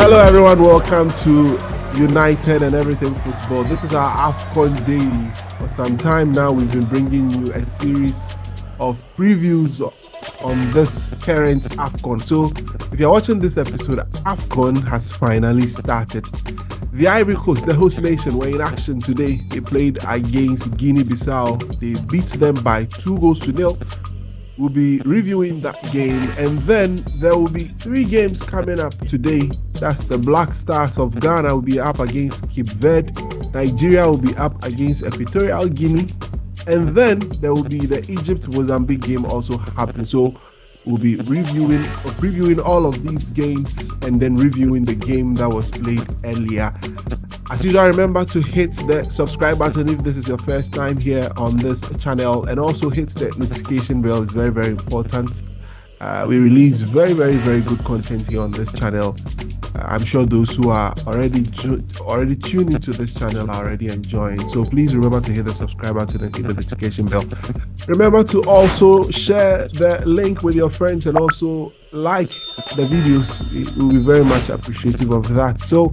Hello, everyone. Welcome to United and Everything Football. This is our AFCON daily. For some time now, we've been bringing you a series of previews on this current AFCON. So, if you're watching this episode, AFCON has finally started. The Ivory Coast, the host nation, were in action today. They played against Guinea-Bissau. They beat them by 2-0. We'll be reviewing that game, and then there will be 3 games coming up today. That's the Black Stars of Ghana will be up against Cape Verde. Nigeria will be up against Equatorial Guinea, and then there will be the Egypt-Mozambique game also happening. So we'll be previewing all of these games and then reviewing the game that was played earlier. As usual, remember to hit the subscribe button if this is your first time here on this channel, and also hit the notification bell. It's very, very important. We release very, very, very good content here on this channel. I'm sure those who are already tuned into this channel are already enjoying. So please remember to hit the subscribe button and hit the notification bell. Remember to also share the link with your friends and also like the videos. We'll be very much appreciative of that. So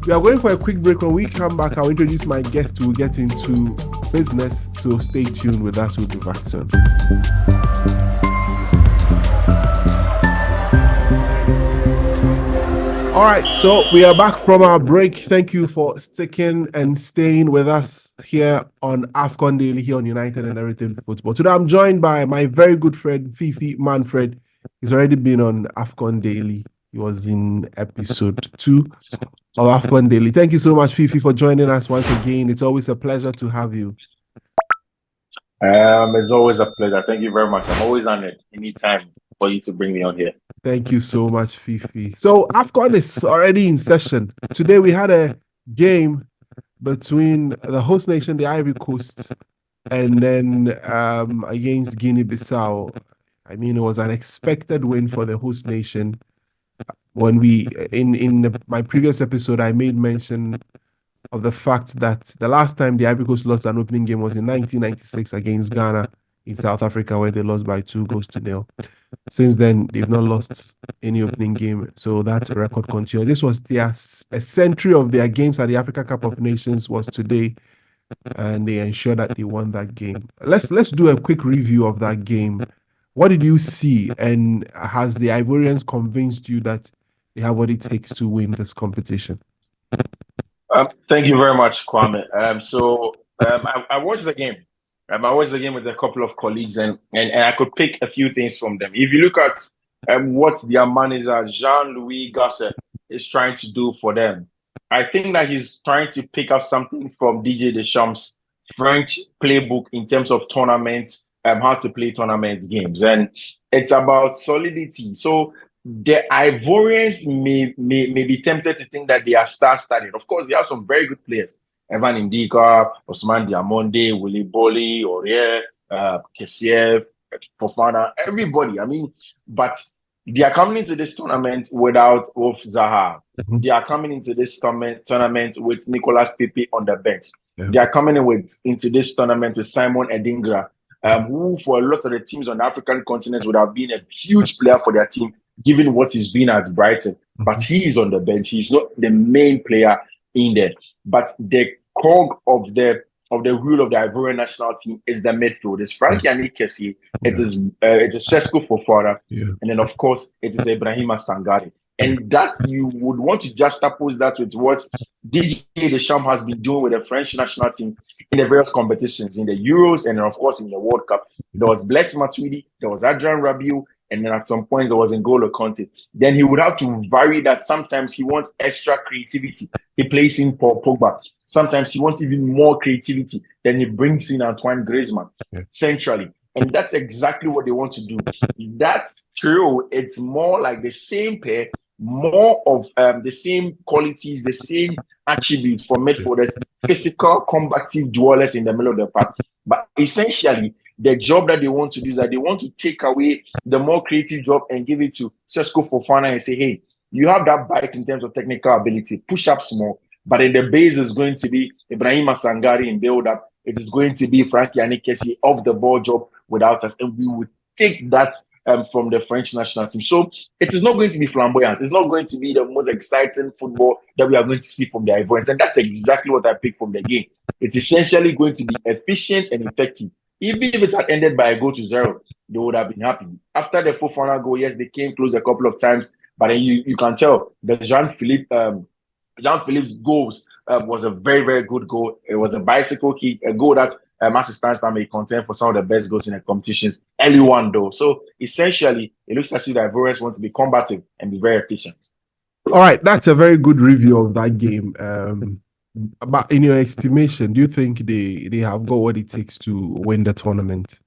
we are going for a quick break. When we come back, I'll introduce my guest. We'll get into business. So stay tuned with us. We'll be back soon. All right, so we are back from our break. Thank you for sticking and staying with us here on AFCON Daily, here on United and Everything Football. Today, I'm joined by my very good friend, Fifi Manfred. He's already been on AFCON Daily. He was in episode 2 of AFCON Daily. Thank you so much, Fifi, for joining us once again. It's always a pleasure to have you. It's always a pleasure. Thank you very much. I'm always honored anytime for you to bring me on here. Thank you so much, Fifi. So AFCON is already in session. Today we had a game between the host nation, the Ivory Coast, and then against Guinea-Bissau. I mean, it was an expected win for the host nation. When we in my previous episode, I made mention of the fact that the last time the Ivory Coast lost an opening game was in 1996 against Ghana in South Africa, where they lost by 2-0. Since then, they've not lost any opening game, so that record continues. This was a century of their games at the Africa Cup of Nations was today, and they ensured that they won that game. Let's do a quick review of that game. What did you see, and has the Ivorians convinced you that they have what it takes to win this competition? Thank you very much, Kwame. I watched the game. I watched the game with a couple of colleagues, and I could pick a few things from them. If you look at what their manager, Jean-Louis Gasset, is trying to do for them, I think that he's trying to pick up something from DJ Deschamps' French playbook in terms of tournaments, how to play tournaments games. And it's about solidity. So the Ivorians may be tempted to think that they are star-studded. Of course, they have some very good players. Evan Ndika, Osman Diamonde, Willy Bolly, Aurier, Kessiev, Fofana, everybody. I mean, but they are coming into this tournament without Wolf Zaha. Mm-hmm. They are coming into this tournament with Nicolas Pepe on the bench. Yeah. They are coming into this tournament with Simon Edingra, who for a lot of the teams on the African continent would have been a huge player for their team, given what he's been at Brighton. Mm-hmm. But he is on the bench. He's not the main player in there. But the cog of the wheel of the Ivorian national team is the midfield. It's Frank-Yannick Kessié. It is Sesco Fofana. Yeah. And then, of course, it is Ibrahima Sangare. And that you would want to juxtapose that with what DJ Deschamps has been doing with the French national team in the various competitions, in the Euros, and then, of course, in the World Cup. There was Blaise Matuidi, there was Adrien Rabiot, and then at some points there was N'Golo Kanté. Then he would have to vary that. Sometimes he wants extra creativity. He plays in Paul Pogba. Sometimes he wants even more creativity. Then he brings in Antoine Griezmann centrally. And that's exactly what they want to do. That's true. It's more like the same pair, more of the same qualities, the same attributes for midfielders, physical, combative dwellers in the middle of the park. But essentially, the job that they want to do is that they want to take away the more creative job and give it to Sesco Fofana and say, hey, you have that bite in terms of technical ability, push up small, but in the base is going to be Ibrahima Sangare in build-up. It is going to be Frank-Yannick Kessié off the ball job without us. And we would take that from the French national team. So it is not going to be flamboyant. It's not going to be the most exciting football that we are going to see from the Ivorians. And that's exactly what I picked from the game. It's essentially going to be efficient and effective. Even if it had ended by a goal to 0, they would have been happy. After the Fofana goal, yes, they came close a couple of times, but then you can tell the Jean-Philippe's goals was a very, very good goal. It was a bicycle kick, a goal that as it stands now may contend for some of the best goals in the competitions. Early one though. So essentially, it looks as if the Ivorians want to be combative and be very efficient. All right, that's a very good review of that game. But in your estimation, do you think they have got what it takes to win the tournament?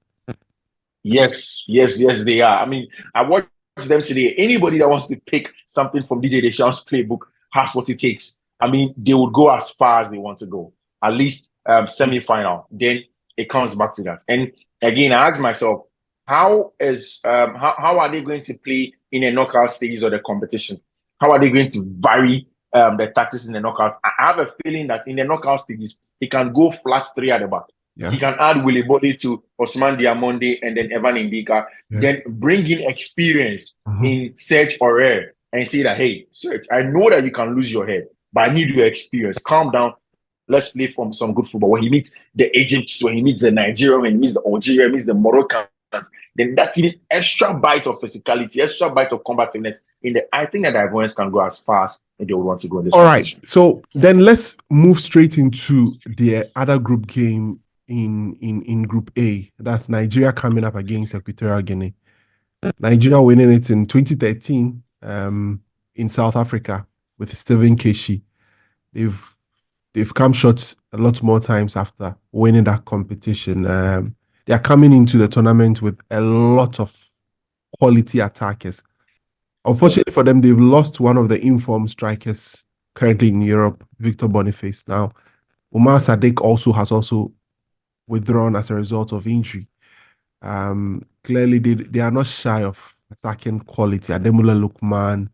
Yes, they are. I mean, I watched them today. Anybody that wants to pick something from DJ Deschamps' playbook has what it takes. I mean, they would go as far as they want to go, at least semi-final. Then it comes back to that. And again, I ask myself, how are they going to play in a knockout stages of the competition? How are they going to vary the tactics in the knockout? I have a feeling that in the knockout stages, he can go flat 3 at the back. Yeah. He can add Willy Body to Osman Diamonde and then Evan Indika. Yeah. Then bring in experience in Serge Aurier and say that, hey, Serge, I know that you can lose your head, but I need your experience. Calm down. Let's play from some good football. When he meets the Egypts, when he meets the Nigerian, when he meets the Algeria, meets the Moroccans, then that's even extra bite of physicality, extra bite of combativeness. I think that the Ivorians can go as fast as they would want to go in this competition. Right. So then let's move straight into the other group game in Group A. That's Nigeria coming up against Equatorial Guinea. Nigeria winning it in 2013 in South Africa with Stephen Keshi. They've come short a lot more times after winning that competition. They are coming into the tournament with a lot of quality attackers. Unfortunately for them, they've lost one of the informed strikers currently in Europe, Victor Boniface. Now, Umar Sadiq has withdrawn as a result of injury. Clearly, they are not shy of attacking quality. Ademola Lookman,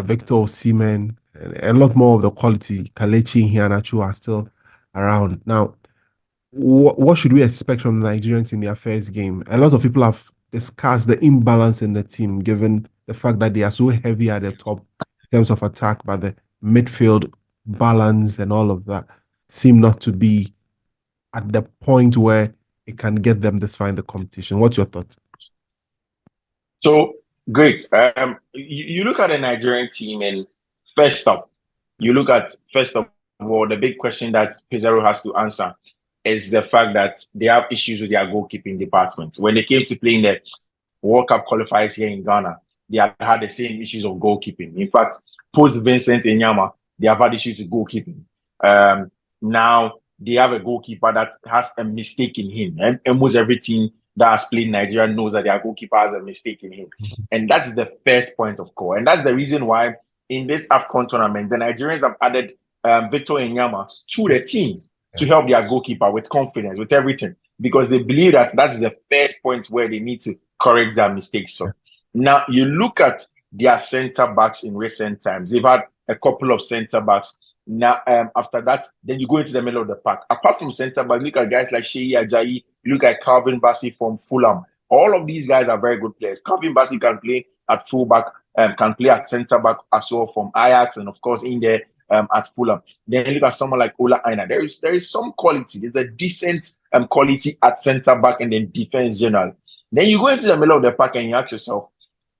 Victor Osimhen, and a lot more of the quality. Kalechi and Iheanacho are still around. Now, what should we expect from the Nigerians in their first game? A lot of people have discussed the imbalance in the team, given the fact that they are so heavy at the top in terms of attack, but the midfield balance and all of that seem not to be at the point where it can get them this far in the competition. What's your thought? So, great. You look at the Nigerian team, and first of all, the big question that Pizarro has to answer is the fact that they have issues with their goalkeeping department. When they came to playing the World Cup qualifiers here in Ghana, they have had the same issues of goalkeeping. In fact, post Vincent Enyama, they have had issues with goalkeeping. Now, they have a goalkeeper that has a mistake in him. And almost every team that has played Nigeria knows that their goalkeeper has a mistake in him. And that's the first point of call. And that's the reason why in this AFCON tournament, the Nigerians have added Victor Enyama to the team to help their goalkeeper with confidence, with everything, because they believe that that's the first point where they need to correct their mistakes. So now you look at their center backs in recent times. They've had a couple of center backs. Now, after that, then you go into the middle of the pack. Apart from center back, look at guys like Sheyi Ajayi, look at Calvin Bassey from Fulham. All of these guys are very good players. Calvin Bassey can play at fullback, can play at center back as well from Ajax, and of course in there at Fulham. Then look at someone like Ola Aina. There is some quality. There's a decent quality at center back and then defense general. Then you go into the middle of the pack and you ask yourself,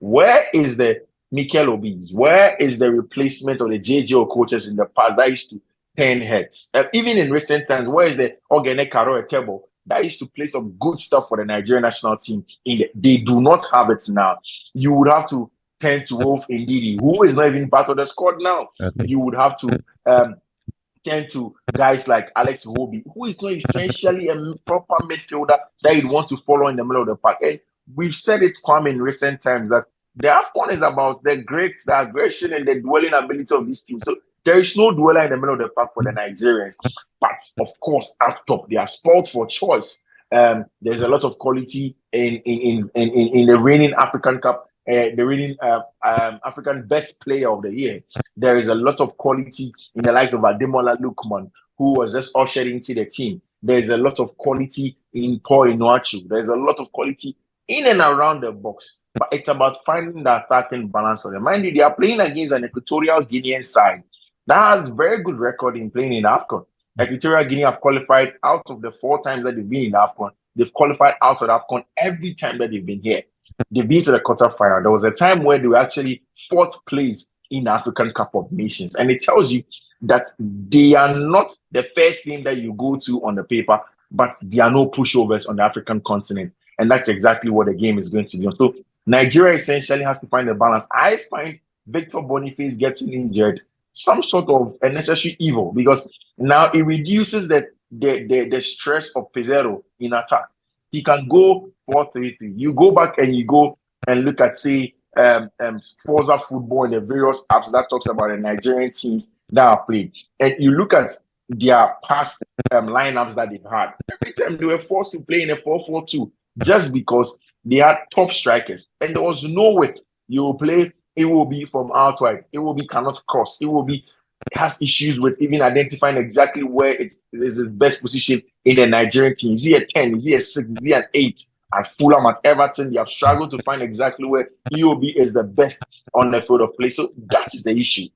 where is the Mikel Obi's? Where is the replacement of the JJ coaches in the past that used to turn heads? Even in recent times, where is the Ogene Karo Etebo that used to play some good stuff for the Nigerian national team? They do not have it now. You would have to turn to Wolf Ndidi, who is not even part of the squad now. You would have to turn to guys like Alex Iwobi, who is not essentially a proper midfielder that you'd want to follow in the middle of the park. And we've said it, Kwame, in recent times that the AFCON is about the aggression and the dwelling ability of this team. So there is no dweller in the middle of the park for the Nigerians. But of course, up top, they are spoiled for choice. There's a lot of quality in the reigning African Cup, the reigning African best player of the year. There is a lot of quality in the likes of Ademola Lookman, who was just ushered into the team. There's a lot of quality in Paul Inuachu. There's a lot of quality in and around the box. But it's about finding the attacking balance of them. Mind you, they are playing against an Equatorial Guinean side that has very good record in playing in AFCON. Equatorial Guinea have qualified out of the 4 times that they've been in AFCON. They've qualified out of AFCON every time that they've been here. They've been to the quarterfinal. There was a time where they were actually 4th place in the African Cup of Nations. And it tells you that they are not the first team that you go to on the paper, but there are no pushovers on the African continent. And that's exactly what the game is going to be. So Nigeria essentially has to find a balance. I find Victor Boniface getting injured some sort of a necessary evil, because now it reduces the stress of Pizarro in attack. He can go 4-3-3. You go back and you go and look at, say, Forza Football and the various apps that talks about the Nigerian teams that are playing. And you look at their past lineups that they've had. Every time they were forced to play in a 4-4-2 just because they had top strikers. And there was no way you will play. It will be from outside. It will be cannot cross. It will be has issues with even identifying exactly where it is his best position in the Nigerian team. Is he a 10? Is he a 6? Is he an 8? At Fulham, at Everton, they have struggled to find exactly where EOB is the best on the field of play. So that is the issue.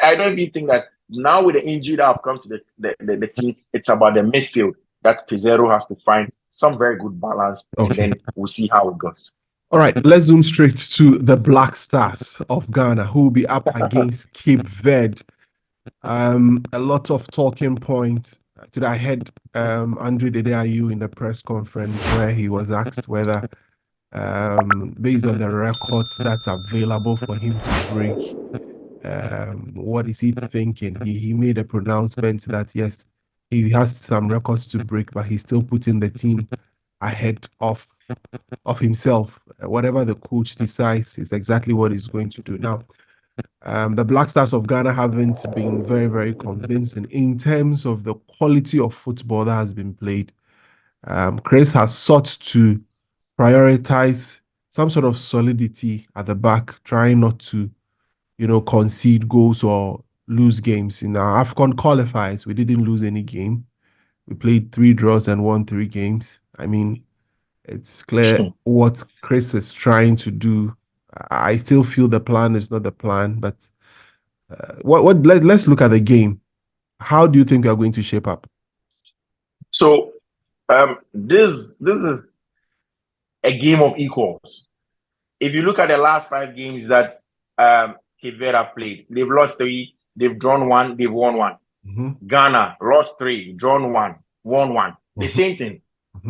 I don't even think that now with the injury that have come to the team, it's about the midfield that Pizarro has to find some very good balance, and then we'll see how it goes. All right, let's zoom straight to the Black Stars of Ghana, who will be up against Cape Verde. A lot of talking points. Today I heard Andre Dedeayu in the press conference where he was asked whether, based on the records that's available for him to break, what is he thinking? He made a pronouncement that yes, he has some records to break, but he's still putting the team ahead of himself. Whatever the coach decides is exactly what he's going to do. Now, the Black Stars of Ghana haven't been very, very convincing in terms of the quality of football that has been played. Chris has sought to prioritize some sort of solidity at the back, trying not to, concede goals or lose games. In our AFCON qualifiers, we didn't lose any game. We played 3 draws and won 3 games. I mean, it's clear what Chris is trying to do. I still feel the plan is not the plan, but let's look at the game. How do you think we are going to shape up? So this is a game of equals. If you look at the last 5 games that Cape Verde have played, they've lost 3, they've drawn 1, they've won 1. Ghana lost 3, drawn 1, won 1. The same thing.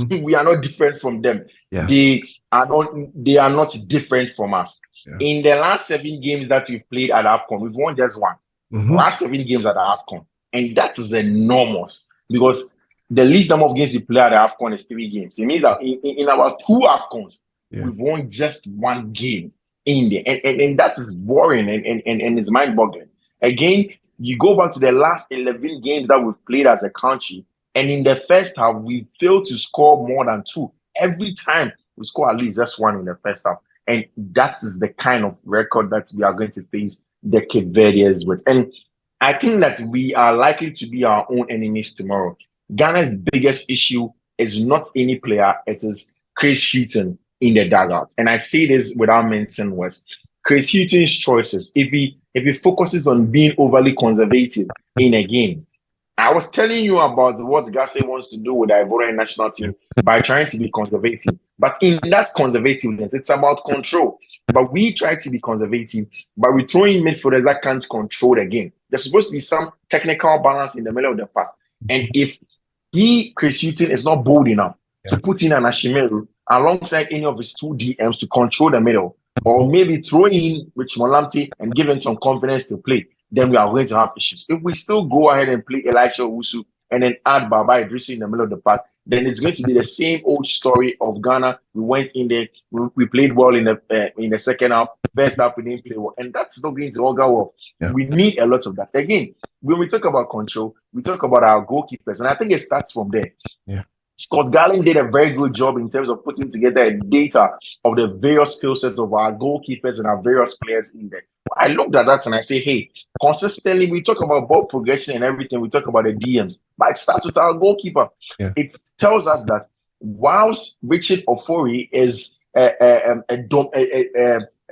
We are not different from them. Yeah. They are not different from us. Yeah. In the last 7 games that we've played at AFCON, we've won just 1. Last 7 games at the AFCON. And that is enormous, because the least number of games we play at the AFCON is 3 games. It means that in our 2 AFCONs, we've won just 1 game in there. And that is boring and it's mind-boggling. Again, you go back to the last 11 games that we've played as a country, and in the first half, we failed to score more than 2. Every time we score at least just 1 in the first half. And that is the kind of record that we are going to face the Cape Verdeans with. And I think that we are likely to be our own enemies tomorrow. Ghana's biggest issue is not any player, it is Chris Hughton in the dugout. And I say this without mentioning words. Chris Hughton's choices, if he focuses on being overly conservative in a game, I was telling you about what Gasset wants to do with the Ivorian national team by trying to be conservative. But in that conservativeness, it's about control. But we try to be conservative, but we throw in midfielders that can't control the game. There's supposed to be some technical balance in the middle of the park. And if Chris Hughton, is not bold enough to put in an Ashimeru alongside any of his 2 DMs to control the middle, or maybe throw in Rich Molamte and give him some confidence to play, then we are going to have issues. If we still go ahead and play Elisha Owusu and then add Baba Idrissi in the middle of the park, then it's going to be the same old story of Ghana. We went in there, we played well in the second half. First half, we didn't play well. And that's not going to all go well. Yeah. We need a lot of that. Again, when we talk about control, we talk about our goalkeepers. And I think it starts from there. Yeah. Scott Garland did a very good job in terms of putting together a data of the various skill sets of our goalkeepers and our various players in there. I looked at that and I say, hey, consistently, we talk about ball progression and everything. We talk about the DMs, but it starts with our goalkeeper. Yeah. It tells us that whilst Richard Ofori is a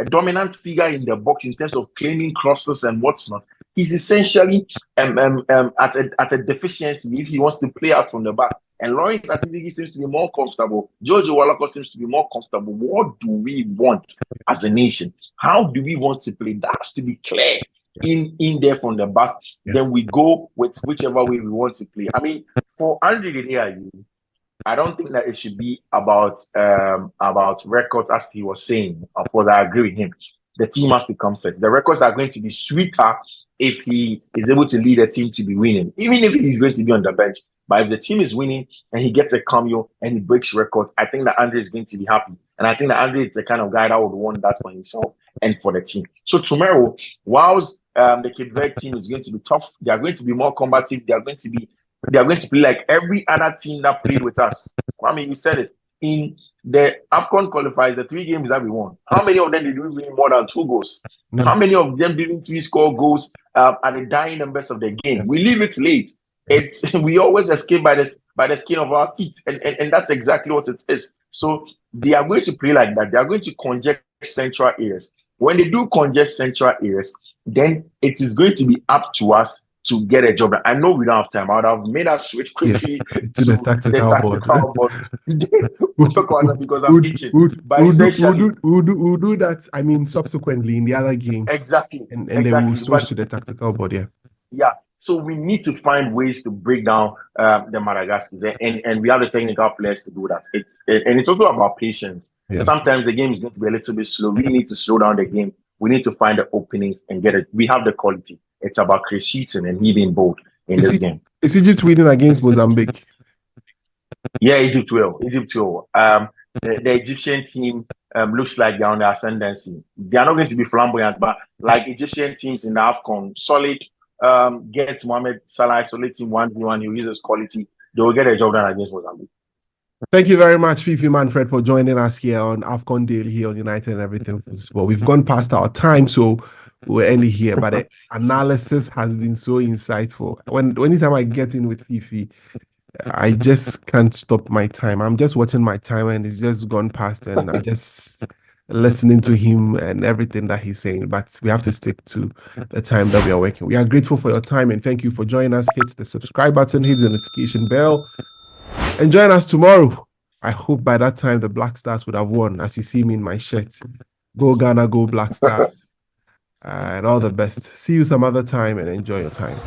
dominant figure in the box in terms of claiming crosses and what's not. He's essentially at a deficiency if he wants to play out from the back. And Lawrence Atizigi seems to be more comfortable. George Walako seems to be more comfortable. What do we want as a nation? How do we want to play? That has to be clear in there from the back. Then we go with whichever way we want to play. I mean, for Andre Ayew, I don't think that it should be about records, as he was saying. Of course, I agree with him. The team has to come first. The records are going to be sweeter if he is able to lead a team to be winning, even if he's going to be on the bench. But if the team is winning and he gets a cameo and he breaks records, I think that Andre is going to be happy. And I think that Andre is the kind of guy that would want that for himself and for the team. So tomorrow, whilst the Cape Verde team is going to be tough, they are going to be more combative. They are going to play like every other team that played with us. I mean, you said it. In the AFCON qualifiers, the 3 games that we won, how many of them did we win more than 2 goals? No. How many of them didn't we score goals at the dying numbers of the game? We leave it late. We always escape by the skin of our teeth, and that's exactly what it is. So they are going to play like that. They are going to congest central areas. When they do congest central areas, then it is going to be up to us to get a job done. I know we don't have time. I would have made us switch quickly to the tactical board. Because I'm itching. We'll do that. I mean, subsequently in the other games. Exactly. And then we'll switch to the tactical board. Yeah. So we need to find ways to break down the Madagascars, and we have the technical players to do that. It's also about patience. Yeah. Sometimes the game is going to be a little bit slow. We need to slow down the game. We need to find the openings and get it. We have the quality. It's about Chris Heaton and he being bold in this game. Is Egypt winning against Mozambique? Yeah, Egypt will. The Egyptian team looks like they're on the ascendancy. They are not going to be flamboyant, but like Egyptian teams in the AFCON, solid. Get Mohamed Salah, isolate him 1v1. He uses quality. They will get a job done against Mozambique. Thank you very much, Fifi Manfred, for joining us here on AFCON Daily here on United and Everything Football. We've gone past our time, so we're ending here. But the analysis has been so insightful. Anytime I get in with Fifi, I just can't stop my time. I'm just watching my time and it's just gone past, and I'm just listening to him and everything that he's saying. But we have to stick to the time that we are working. We are grateful for your time and thank you for joining us. Hit the subscribe button, hit the notification bell, and join us tomorrow. I hope by that time the Black Stars would have won, as you see me in my shirt. Go Ghana, go Black Stars. And all the best. See you some other time and enjoy your time.